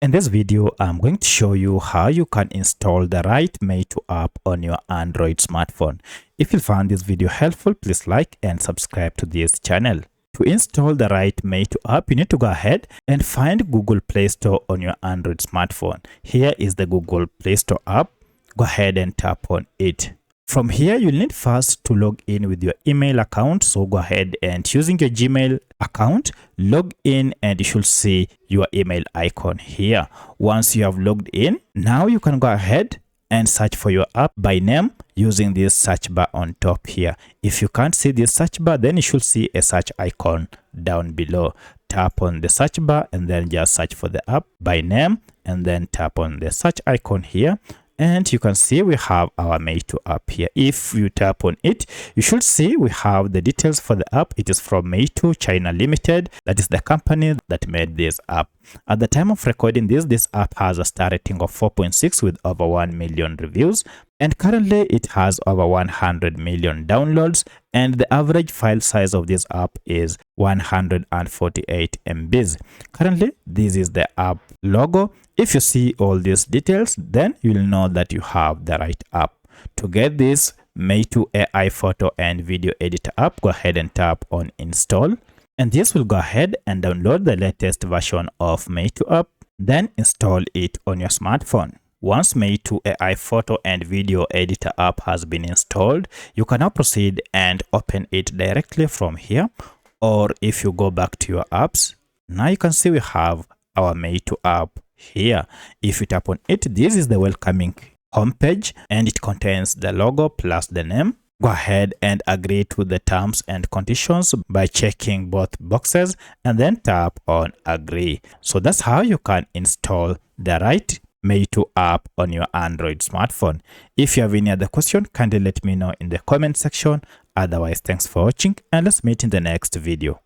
In this video, I'm going to show you how you can install the right Meitu app on your Android smartphone. If you found this video helpful, please like and subscribe to this channel. To install the right Meitu app, you need to go ahead and find Google Play Store on your Android smartphone. Here is the Google Play Store app. Go ahead and tap on it. From here, you'll need first to log in with your email account. So go ahead and using your Gmail account, log in and you should see your email icon here. Once you have logged in, now you can go ahead and search for your app by name using this search bar on top here. If you can't see this search bar, then you should see a search icon down below. Tap on the search bar and then just search for the app by name and then tap on the search icon here. And you can see we have our Meitu app here. If you tap on it, you should see we have the details for the app. It is from Meitu China Limited. That is the company that made this app. At the time of recording this app has a star rating of 4.6 with over 1 million reviews. And currently it has over 100 million downloads. And the average file size of this app is 148 MBs. Currently, this is the app logo. If you see all these details, then you'll know that you have the right app. To get this Meitu AI photo and video editor app, go ahead and tap on install. And this will go ahead and download the latest version of Meitu app, then install it on your smartphone. Once Meitu AI photo and video editor app has been installed, you can now proceed and open it directly from here. Or if you go back to your apps, now you can see we have our Meitu app here. If you tap on it, this is the welcoming homepage and it contains the logo plus the name. Go ahead and agree to the terms and conditions by checking both boxes and then tap on agree. So that's how you can install the right Meitu app on your Android smartphone. If you have any other question, kindly let me know in the comment section. Otherwise, thanks for watching and let's meet in the next video.